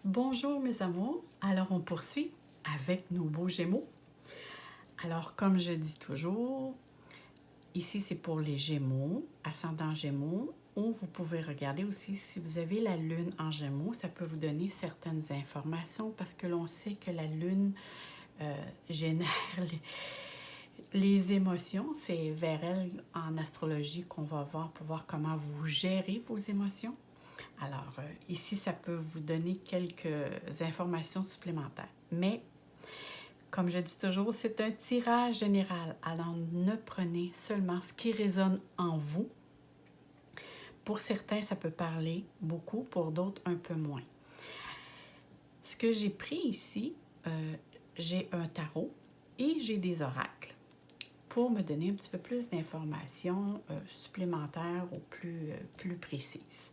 Bonjour mes amours, alors on poursuit avec nos beaux Gémeaux. Alors comme je dis toujours, ici c'est pour les Gémeaux, ascendant Gémeaux, ou vous pouvez regarder aussi si vous avez la Lune en Gémeaux, ça peut vous donner certaines informations parce que l'on sait que la Lune génère les émotions. C'est vers elle en astrologie qu'on va voir pour voir comment vous gérez vos émotions. Alors, ici, ça peut vous donner quelques informations supplémentaires. Mais, comme je dis toujours, c'est un tirage général. Alors, ne prenez seulement ce qui résonne en vous. Pour certains, ça peut parler beaucoup, pour d'autres, un peu moins. Ce que j'ai pris ici, j'ai un tarot et j'ai des oracles pour me donner un petit peu plus d'informations supplémentaires ou plus précises.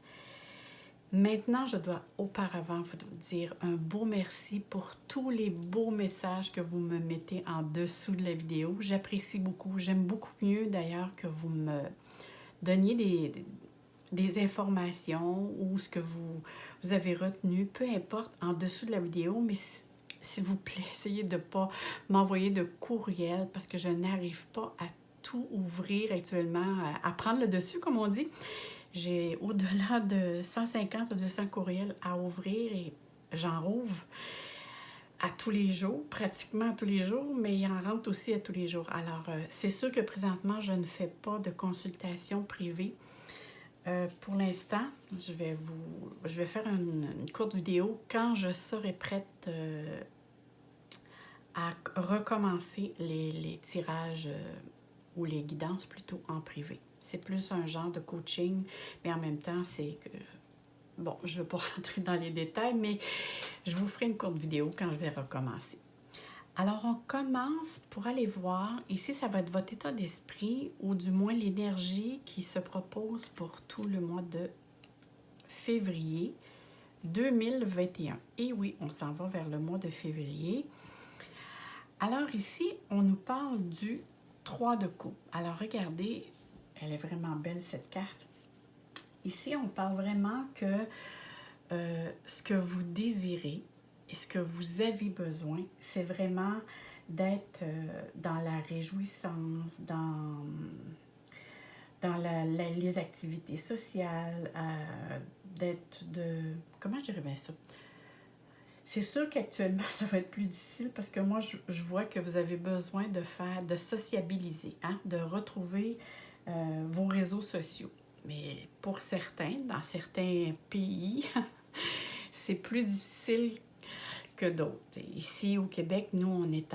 Maintenant, je dois auparavant vous dire un beau merci pour tous les beaux messages que vous me mettez en dessous de la vidéo. J'apprécie beaucoup. J'aime beaucoup mieux d'ailleurs que vous me donniez des informations ou ce que vous avez retenu, peu importe, en dessous de la vidéo, mais s'il vous plaît, essayez de ne pas m'envoyer de courriel parce que je n'arrive pas à tout ouvrir actuellement, à prendre le dessus, comme on dit. J'ai au-delà de 150 ou 200 courriels à ouvrir et j'en rouvre à tous les jours, pratiquement à tous les jours, mais il en rentre aussi à tous les jours. Alors, c'est sûr que présentement, je ne fais pas de consultation privée. Pour l'instant, je vais faire une courte vidéo quand je serai prête à recommencer les tirages ou les guidances plutôt en privé. C'est plus un genre de coaching, mais en même temps, c'est que... Bon, je ne vais pas rentrer dans les détails, mais je vous ferai une courte vidéo quand je vais recommencer. Alors, on commence pour aller voir. Ici, ça va être votre état d'esprit, ou du moins l'énergie qui se propose pour tout le mois de février 2021. Et oui, on s'en va vers le mois de février. Alors ici, on nous parle du 3 de coupe. Alors regardez, elle est vraiment belle cette carte. Ici, on parle vraiment que ce que vous désirez et ce que vous avez besoin, c'est vraiment d'être dans la réjouissance, dans les activités sociales, d'être de... Comment je dirais bien ça? C'est sûr qu'actuellement, ça va être plus difficile parce que moi, je vois que vous avez besoin de sociabiliser, hein, de retrouver vos réseaux sociaux. Mais pour certains, dans certains pays, c'est plus difficile que d'autres. Ici, au Québec, nous, on est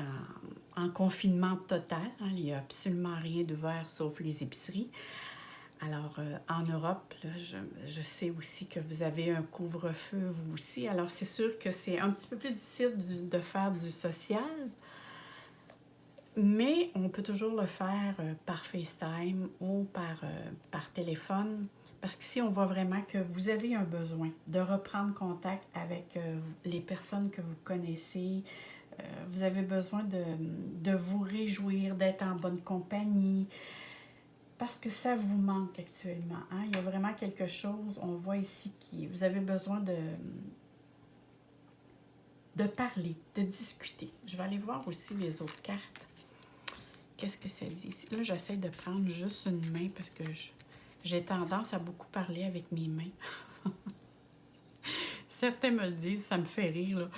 en confinement total. Hein, il n'y a absolument rien d'ouvert sauf les épiceries. Alors, en Europe, là, je sais aussi que vous avez un couvre-feu, vous aussi. Alors, c'est sûr que c'est un petit peu plus difficile de faire du social, mais on peut toujours le faire par FaceTime ou par téléphone, parce qu'ici, on voit vraiment que vous avez un besoin de reprendre contact avec les personnes que vous connaissez. Vous avez besoin de vous réjouir, d'être en bonne compagnie, parce que ça vous manque actuellement. Hein? Il y a vraiment quelque chose, on voit ici, que vous avez besoin de parler, de discuter. Je vais aller voir aussi les autres cartes. Qu'est-ce que ça dit ici? Là, j'essaie de prendre juste une main parce que j'ai tendance à beaucoup parler avec mes mains. Certains me le disent, ça me fait rire, là.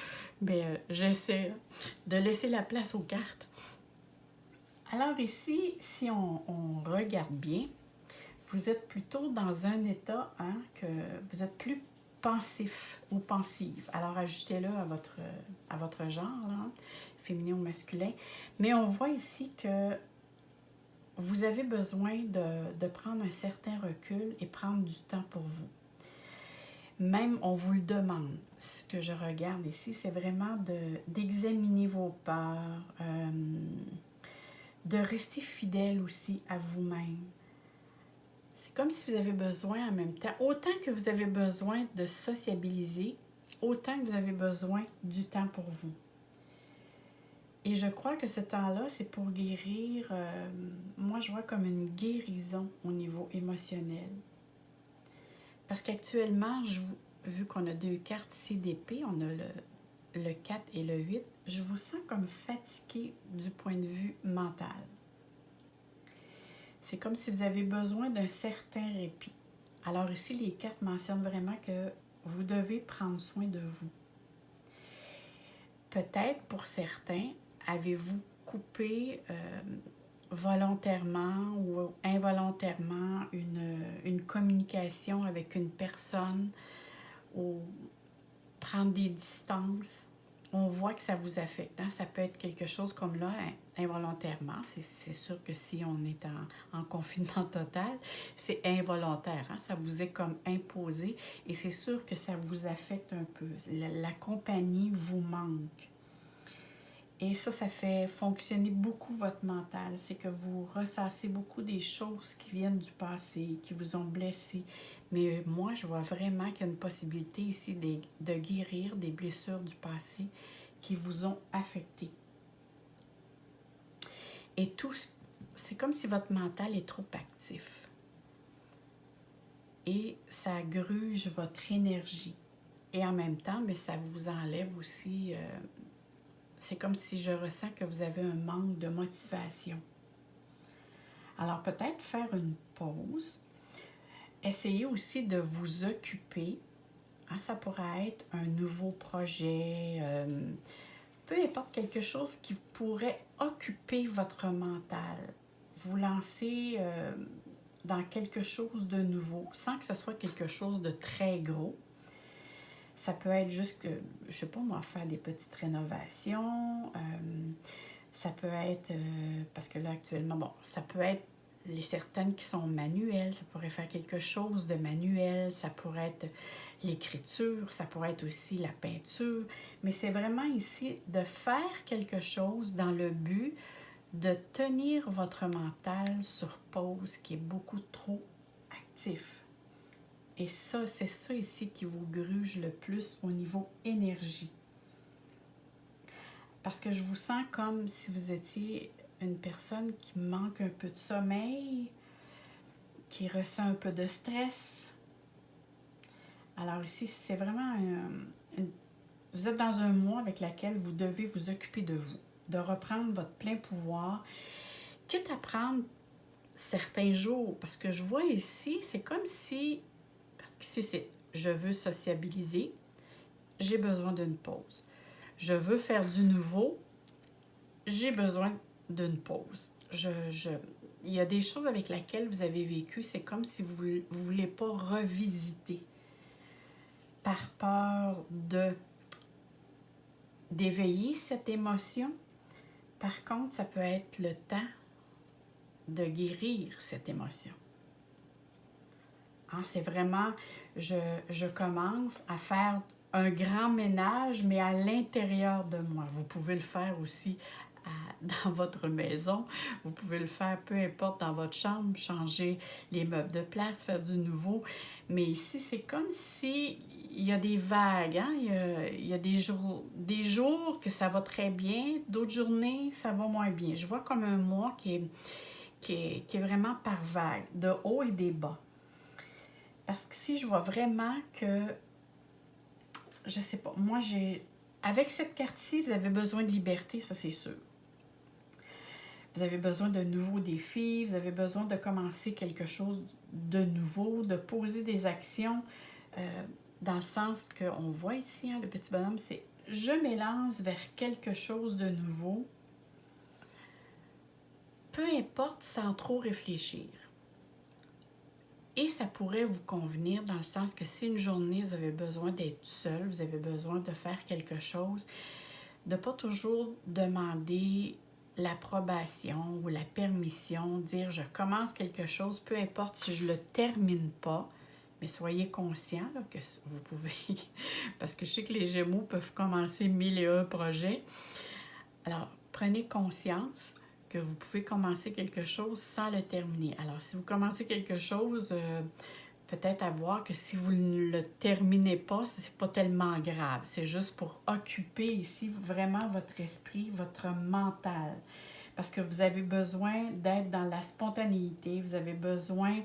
Mais j'essaie de laisser la place aux cartes. Alors ici, si on regarde bien, vous êtes plutôt dans un état, hein, que vous êtes plus pensif ou pensive. Alors, ajustez-le à votre genre, là, féminin ou masculin. Mais on voit ici que vous avez besoin de prendre un certain recul et prendre du temps pour vous. Même, on vous le demande. Ce que je regarde ici, c'est vraiment d'examiner vos peurs, de rester fidèle aussi à vous-même. C'est comme si vous avez besoin en même temps, autant que vous avez besoin de sociabiliser, autant que vous avez besoin du temps pour vous. Et je crois que ce temps-là, c'est pour guérir, moi je vois comme une guérison au niveau émotionnel. Parce qu'actuellement, vu qu'on a deux cartes ici d'épée, on a le 4 et le 8, je vous sens comme fatigué du point de vue mental. C'est comme si vous avez besoin d'un certain répit. Alors ici, les cartes mentionnent vraiment que vous devez prendre soin de vous. Peut-être pour certains, avez-vous coupé volontairement ou involontairement une communication avec une personne ou prendre des distances. On voit que ça vous affecte. Hein? Ça peut être quelque chose comme là, involontairement. C'est sûr que si on est en confinement total, c'est involontaire. Hein? Ça vous est comme imposé et c'est sûr que ça vous affecte un peu. La compagnie vous manque. Et ça fait fonctionner beaucoup votre mental. C'est que vous ressassez beaucoup des choses qui viennent du passé, qui vous ont blessé. Mais moi, je vois vraiment qu'il y a une possibilité ici de guérir des blessures du passé qui vous ont affecté. Et tout, c'est comme si votre mental est trop actif. Et ça gruge votre énergie. Et en même temps, mais ça vous enlève aussi... c'est comme si je ressens que vous avez un manque de motivation. Alors peut-être faire une pause. Essayez aussi de vous occuper. Hein, ça pourrait être un nouveau projet, peu importe quelque chose qui pourrait occuper votre mental. Vous lancer dans quelque chose de nouveau, sans que ce soit quelque chose de très gros. Ça peut être juste que, je sais pas moi, faire des petites rénovations. Ça peut être, parce que là actuellement, bon, ça peut être les certaines qui sont manuelles, ça pourrait faire quelque chose de manuel, ça pourrait être l'écriture, ça pourrait être aussi la peinture, mais c'est vraiment ici de faire quelque chose dans le but de tenir votre mental sur pause qui est beaucoup trop actif. Et ça, c'est ça ici qui vous gruge le plus au niveau énergie. Parce que je vous sens comme si vous étiez une personne qui manque un peu de sommeil, qui ressent un peu de stress. Alors ici, c'est vraiment vous êtes dans un mois avec lequel vous devez vous occuper de vous, de reprendre votre plein pouvoir, quitte à prendre certains jours. Parce que je vois ici, c'est comme si, parce que c'est je veux sociabiliser, j'ai besoin d'une pause. Je veux faire du nouveau, j'ai besoin d'une pause. Il y a des choses avec lesquelles vous avez vécu, c'est comme si vous ne voulez pas revisiter par peur d'éveiller cette émotion. Par contre, ça peut être le temps de guérir cette émotion. Hein, c'est vraiment, je commence à faire un grand ménage, mais à l'intérieur de moi. Vous pouvez le faire aussi dans votre maison. Vous pouvez le faire, peu importe, dans votre chambre, changer les meubles de place, faire du nouveau. Mais ici, c'est comme si il y a des vagues. Hein? Il y a des jours que ça va très bien, d'autres journées, ça va moins bien. Je vois comme un mois qui est vraiment par vague, de haut et des bas. Parce que si je vois vraiment que, je sais pas, moi avec cette carte-ci, vous avez besoin de liberté, ça c'est sûr. Vous avez besoin de nouveaux défis, vous avez besoin de commencer quelque chose de nouveau, de poser des actions, dans le sens qu'on voit ici, hein, le petit bonhomme, c'est « je m'élance vers quelque chose de nouveau », peu importe sans trop réfléchir. Et ça pourrait vous convenir dans le sens que si une journée, vous avez besoin d'être seul, vous avez besoin de faire quelque chose, de ne pas toujours demander l'approbation ou la permission, dire je commence quelque chose, peu importe si je ne le termine pas, mais soyez conscient là, que vous pouvez, parce que je sais que les Gémeaux peuvent commencer 1001 projets. Alors, prenez conscience que vous pouvez commencer quelque chose sans le terminer. Alors, si vous commencez quelque chose, peut-être à voir que si vous ne le terminez pas, c'est pas tellement grave. C'est juste pour occuper ici vraiment votre esprit, votre mental. Parce que vous avez besoin d'être dans la spontanéité, vous avez besoin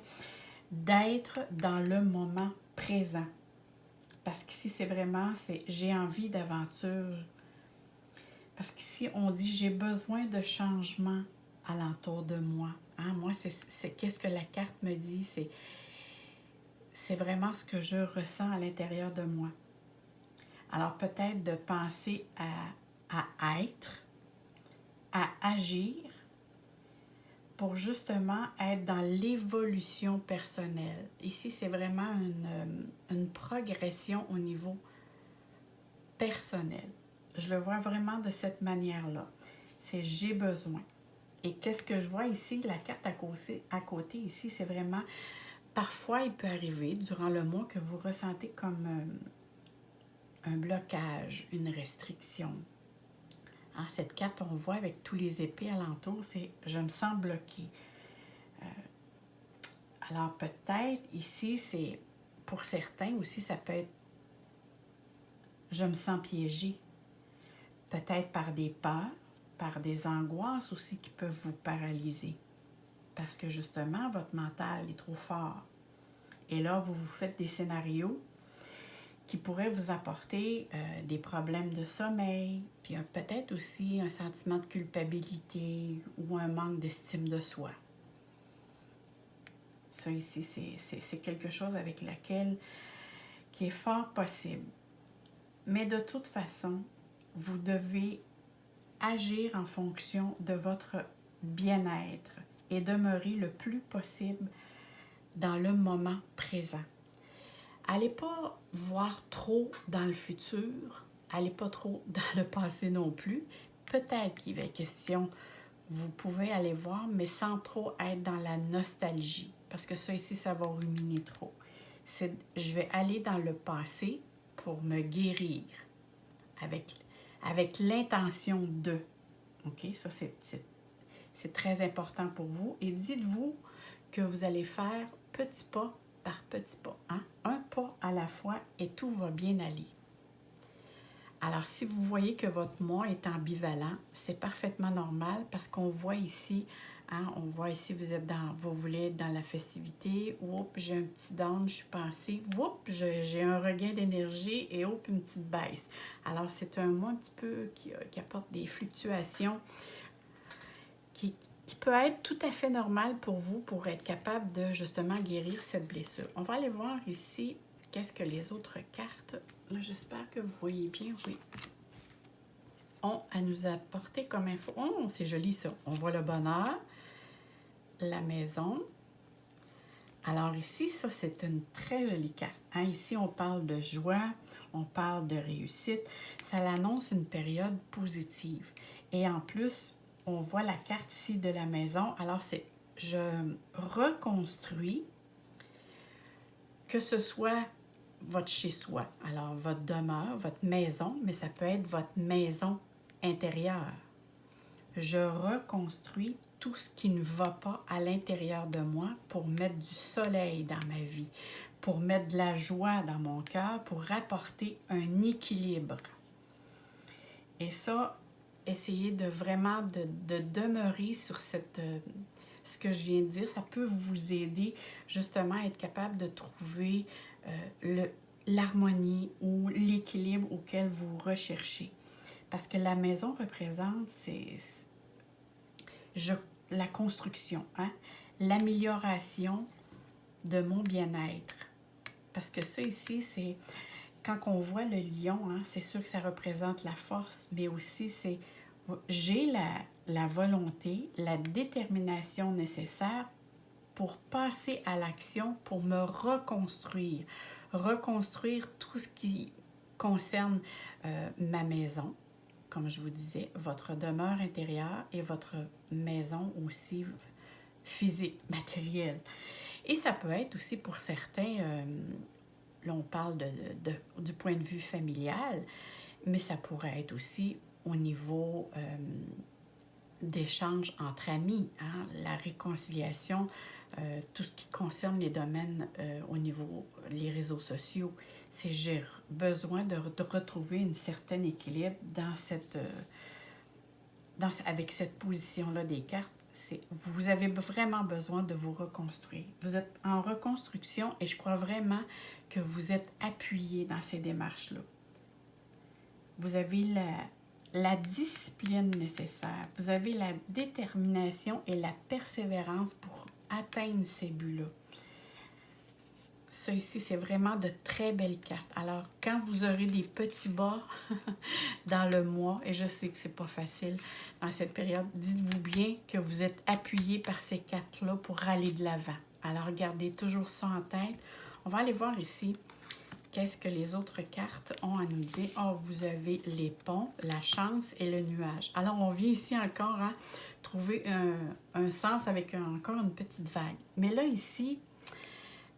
d'être dans le moment présent. Parce qu'ici, c'est vraiment, j'ai envie d'aventure. Parce qu'ici, on dit, j'ai besoin de changement alentour de moi. Hein? Moi, c'est qu'est-ce que la carte me dit, c'est vraiment ce que je ressens à l'intérieur de moi. Alors, peut-être de penser à être, à agir, pour justement être dans l'évolution personnelle. Ici, c'est vraiment une progression au niveau personnel. Je le vois vraiment de cette manière-là. C'est j'ai besoin. Et qu'est-ce que je vois ici? La carte à côté ici, c'est vraiment... Parfois, il peut arriver durant le mois que vous ressentez comme un blocage, une restriction. Hein, cette carte, on voit avec tous les épées alentour, c'est « je me sens bloqué ». Alors peut-être ici, c'est pour certains aussi, ça peut être « je me sens piégé ». Peut-être par des peurs, par des angoisses aussi qui peuvent vous paralyser. Parce que justement, votre mental est trop fort. Et là, vous vous faites des scénarios qui pourraient vous apporter des problèmes de sommeil, puis peut-être aussi un sentiment de culpabilité ou un manque d'estime de soi. Ça ici, c'est quelque chose avec laquelle qui est fort possible. Mais de toute façon, vous devez agir en fonction de votre bien-être et demeurer le plus possible dans le moment présent. Allez pas voir trop dans le futur, allez pas trop dans le passé non plus. Peut-être qu'il va être question, vous pouvez aller voir, mais sans trop être dans la nostalgie, parce que ça ici, ça va ruminer trop. Je vais aller dans le passé pour me guérir avec l'intention de. OK? Ça, c'est très important pour vous. Et dites-vous que vous allez faire petit pas par petit pas. Hein? Un pas à la fois et tout va bien aller. Alors, si vous voyez que votre moi est ambivalent, c'est parfaitement normal parce qu'on voit ici, hein, on voit ici, vous voulez être dans la festivité, oups, j'ai un petit down, je suis pensée, oups, j'ai un regain d'énergie et oups, une petite baisse. Alors, c'est un mois un petit peu qui apporte des fluctuations qui peut être tout à fait normal pour vous pour être capable de justement guérir cette blessure. On va aller voir ici qu'est-ce que les autres cartes, j'espère que vous voyez bien, oui, ont à nous apporter comme info. Oh, c'est joli ça. On voit le bonheur, la maison. Alors ici, ça c'est une très jolie carte. Hein? Ici, on parle de joie, on parle de réussite. Ça l'annonce une période positive. Et en plus, on voit la carte ici de la maison. Alors, c'est je reconstruis, que ce soit votre chez-soi, alors votre demeure, votre maison, mais ça peut être votre maison intérieure. Je reconstruis tout ce qui ne va pas à l'intérieur de moi pour mettre du soleil dans ma vie, pour mettre de la joie dans mon cœur, pour rapporter un équilibre. Et ça, essayez de vraiment de demeurer sur ce que je viens de dire. Ça peut vous aider justement à être capable de trouver l'harmonie ou l'équilibre auquel vous recherchez. Parce que la maison représente la construction, hein? L'amélioration de mon bien-être. Parce que ça ici, c'est quand on voit le lion, hein, c'est sûr que ça représente la force, mais aussi j'ai la volonté, la détermination nécessaire pour passer à l'action, pour me reconstruire. Reconstruire tout ce qui concerne ma maison, comme je vous disais, votre demeure intérieure et votre maison aussi physique, matérielle. Et ça peut être aussi pour certains, là on parle du point de vue familial, mais ça pourrait être aussi au niveau d'échanges entre amis, hein, la réconciliation, tout ce qui concerne les domaines au niveau les réseaux sociaux. C'est j'ai besoin de retrouver un certain équilibre avec cette position-là des cartes. Vous avez vraiment besoin de vous reconstruire. Vous êtes en reconstruction et je crois vraiment que vous êtes appuyé dans ces démarches-là. Vous avez la discipline nécessaire. Vous avez la détermination et la persévérance pour atteindre ces buts-là. Ça ici, c'est vraiment de très belles cartes. Alors, quand vous aurez des petits bas dans le mois, et je sais que c'est pas facile dans cette période, dites-vous bien que vous êtes appuyé par ces cartes-là pour aller de l'avant. Alors, gardez toujours ça en tête. On va aller voir ici qu'est-ce que les autres cartes ont à nous dire. Oh, vous avez les ponts, la chance et le nuage. Alors, on vient ici encore à trouver un sens avec encore une petite vague. Mais là, ici,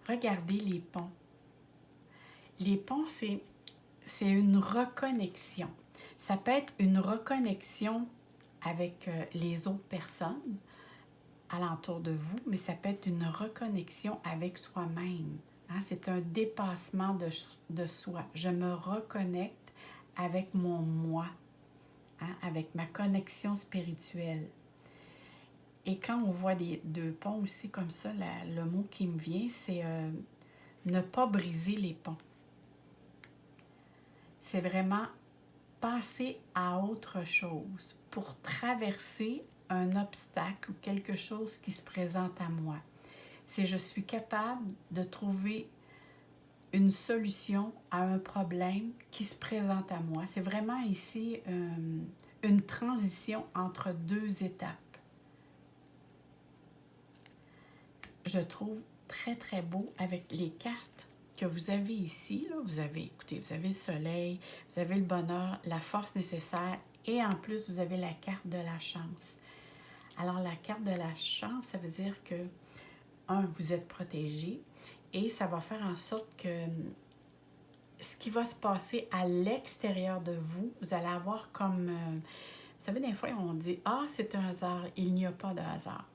regardez les ponts. Les ponts, c'est une reconnexion. Ça peut être une reconnexion avec les autres personnes alentour de vous, mais ça peut être une reconnexion avec soi-même. Hein? C'est un dépassement de soi. Je me reconnecte avec mon moi, hein? Avec ma connexion spirituelle. Et quand on voit deux ponts aussi comme ça, le mot qui me vient, c'est ne pas briser les ponts. C'est vraiment passer à autre chose pour traverser un obstacle ou quelque chose qui se présente à moi. C'est je suis capable de trouver une solution à un problème qui se présente à moi. C'est vraiment ici une transition entre deux étapes. Je trouve très, très beau avec les cartes que vous avez ici. Là, vous avez le soleil, vous avez le bonheur, la force nécessaire et en plus, vous avez la carte de la chance. Alors, la carte de la chance, ça veut dire que, vous êtes protégé et ça va faire en sorte que ce qui va se passer à l'extérieur de vous, vous allez avoir comme... vous savez, des fois, on dit « Ah, c'est un hasard ». Il n'y a pas de hasard.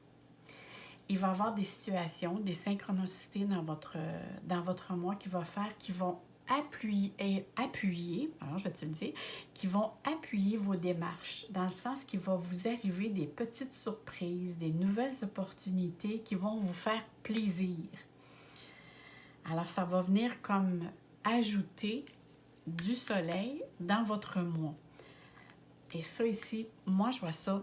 Il va y avoir des situations, des synchronicités dans votre moi qui vont appuyer, alors je vais te le dire, qui vont appuyer vos démarches, dans le sens qu'il va vous arriver des petites surprises, des nouvelles opportunités qui vont vous faire plaisir. Alors, ça va venir comme ajouter du soleil dans votre moi. Et ça ici, moi, je vois ça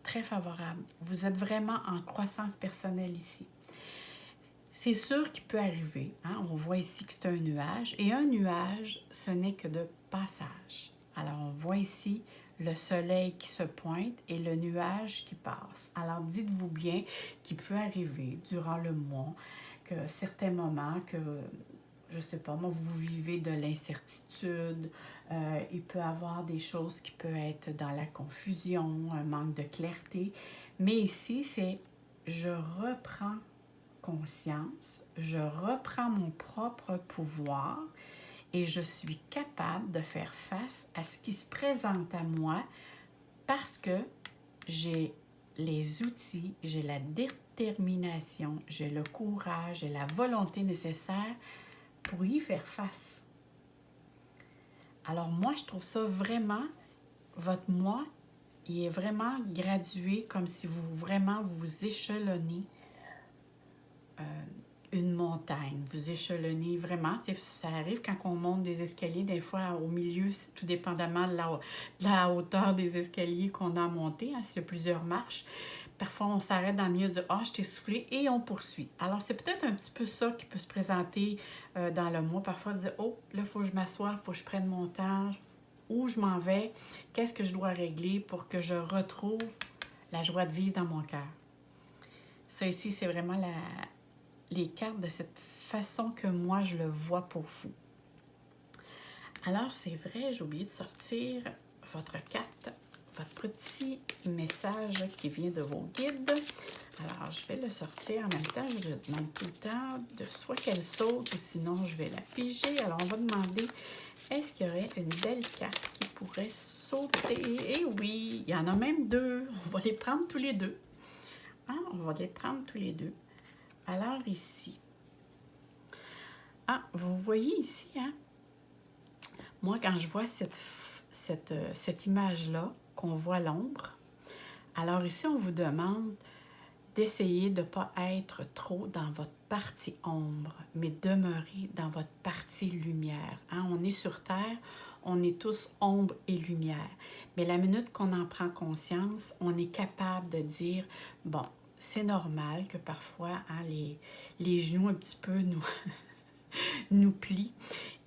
très favorable. Vous êtes vraiment en croissance personnelle ici. C'est sûr qu'il peut arriver. Hein? On voit ici que c'est un nuage. Et un nuage, ce n'est que de passage. Alors, on voit ici le soleil qui se pointe et le nuage qui passe. Alors, dites-vous bien qu'il peut arriver durant le mois que certains moments que... je ne sais pas, moi, vous vivez de l'incertitude, il peut y avoir des choses qui peuvent être dans la confusion, un manque de clarté. Mais ici, c'est je reprends conscience, je reprends mon propre pouvoir et je suis capable de faire face à ce qui se présente à moi parce que j'ai les outils, j'ai la détermination, j'ai le courage, j'ai la volonté nécessaire pour y faire face. Alors moi, je trouve ça vraiment, votre moi, il est vraiment gradué comme si vous échelonnez une montagne. Vous échelonnez vraiment, ça arrive quand on monte des escaliers, des fois au milieu, tout dépendamment de la hauteur des escaliers qu'on a monté, hein, s'il y a plusieurs marches. Parfois, on s'arrête dans le milieu de dire « Ah, je t'ai soufflé » et on poursuit. Alors, c'est peut-être un petit peu ça qui peut se présenter dans le mois. Parfois, dire « Oh, là, il faut que je m'assoie, il faut que je prenne mon temps. Où je m'en vais? Qu'est-ce que je dois régler pour que je retrouve la joie de vivre dans mon cœur? » Ça ici, c'est vraiment les cartes de cette façon que moi, je le vois pour vous. Alors, c'est vrai, j'ai oublié de sortir votre carte, votre petit message qui vient de vos guides. Alors, je vais le sortir en même temps. Je demande tout le temps de soit qu'elle saute ou sinon, je vais la piger. Alors, on va demander, est-ce qu'il y aurait une belle carte qui pourrait sauter? Eh oui, il y en a même deux. On va les prendre tous les deux. Hein? On va les prendre tous les deux. Alors, ici. Ah, vous voyez ici, hein? Moi, quand je vois cette image-là, qu'on voit l'ombre, alors ici, on vous demande d'essayer de ne pas être trop dans votre partie ombre, mais demeurer dans votre partie lumière. Hein? On est sur Terre, on est tous ombre et lumière. Mais la minute qu'on en prend conscience, on est capable de dire, bon, c'est normal que parfois hein, les genoux un petit peu nous plient.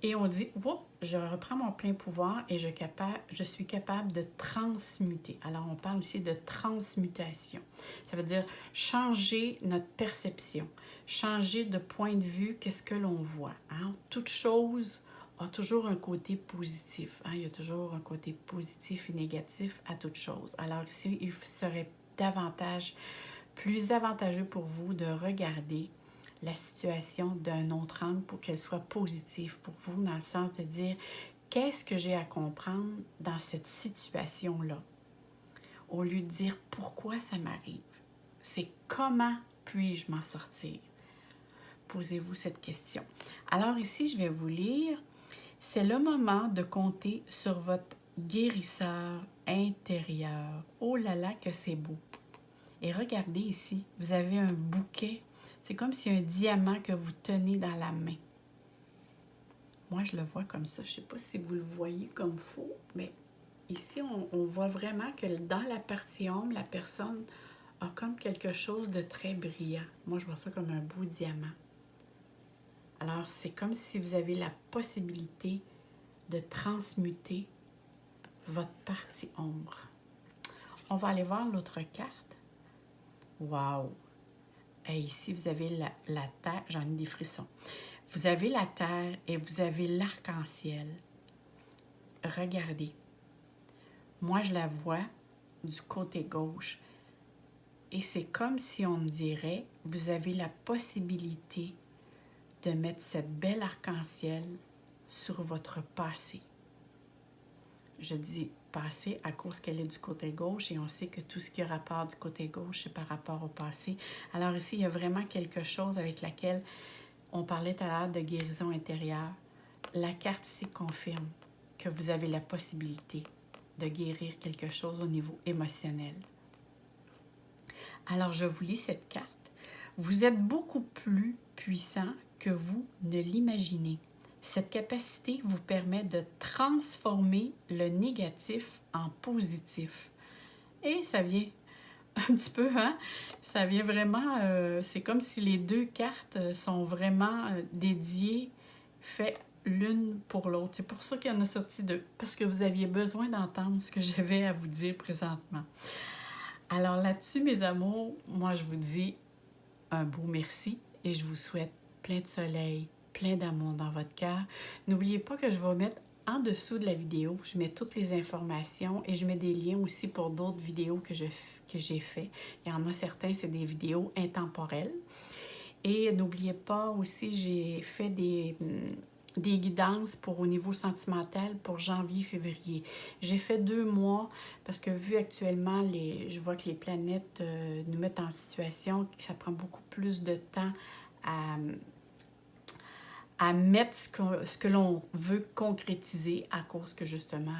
Et on dit, wow, je reprends mon plein pouvoir et je suis capable de transmuter. Alors, on parle ici de transmutation. Ça veut dire changer notre perception, changer de point de vue, qu'est-ce que l'on voit. Hein? Toute chose a toujours un côté positif. Hein? Il y a toujours un côté positif et négatif à toute chose. Alors ici, il serait plus avantageux pour vous de regarder la situation d'un autre angle pour qu'elle soit positive pour vous, dans le sens de dire qu'est-ce que j'ai à comprendre dans cette situation-là, au lieu de dire pourquoi ça m'arrive. C'est comment puis-je m'en sortir? Posez-vous cette question. Alors ici, je vais vous lire. C'est le moment de compter sur votre guérisseur intérieur. Oh là là, que c'est beau! Et regardez ici, vous avez un bouquet. C'est comme s'il y a un diamant que vous tenez dans la main. Moi, je le vois comme ça. Je ne sais pas si vous le voyez comme faux, mais ici, on voit vraiment que dans la partie ombre, la personne a comme quelque chose de très brillant. Moi, je vois ça comme un beau diamant. Alors, c'est comme si vous avez la possibilité de transmuter votre partie ombre. On va aller voir l'autre carte. Wow! Et ici, vous avez la terre. J'en ai des frissons. Vous avez la terre et vous avez l'arc-en-ciel. Regardez. Moi, je la vois du côté gauche. Et c'est comme si on me dirait, vous avez la possibilité de mettre cette belle arc-en-ciel sur votre passé. Je dis passé à cause qu'elle est du côté gauche et on sait que tout ce qui a rapport du côté gauche, c'est par rapport au passé. Alors ici, il y a vraiment quelque chose avec laquelle on parlait tout à l'heure de guérison intérieure. La carte ici confirme que vous avez la possibilité de guérir quelque chose au niveau émotionnel. Alors, je vous lis cette carte. Vous êtes beaucoup plus puissant que vous ne l'imaginez. Cette capacité vous permet de transformer le négatif en positif. Et ça vient un petit peu, hein? Ça vient vraiment, c'est comme si les deux cartes sont vraiment dédiées, faites l'une pour l'autre. C'est pour ça qu'il y en a sorti deux, parce que vous aviez besoin d'entendre ce que j'avais à vous dire présentement. Alors là-dessus, mes amours, moi je vous dis un beau merci et je vous souhaite plein de soleil, plein d'amour dans votre cœur. N'oubliez pas que je vais mettre en dessous de la vidéo, je mets toutes les informations et je mets des liens aussi pour d'autres vidéos que j'ai fait. Il y en a certains, c'est des vidéos intemporelles. Et n'oubliez pas aussi, j'ai fait des guidances pour au niveau sentimental pour janvier-février. J'ai fait 2 mois parce que vu actuellement, je vois que les planètes nous mettent en situation que ça prend beaucoup plus de temps à mettre ce que l'on veut concrétiser à cause que justement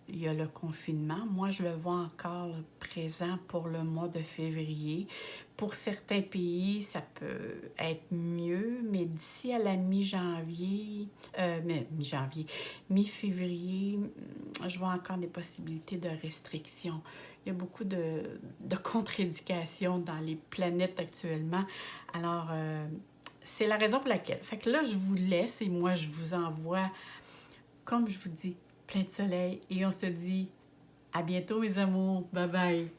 il y a le confinement. Moi, je le vois encore présent pour le mois de février. Pour certains pays, ça peut être mieux, mais d'ici à la mi-janvier, mi-février, je vois encore des possibilités de restrictions. Il y a beaucoup de contre-indications dans les planètes actuellement. Alors, c'est la raison pour laquelle. Fait que là, je vous laisse et moi, je vous envoie, comme je vous dis, plein de soleil. Et on se dit à bientôt, mes amours. Bye bye.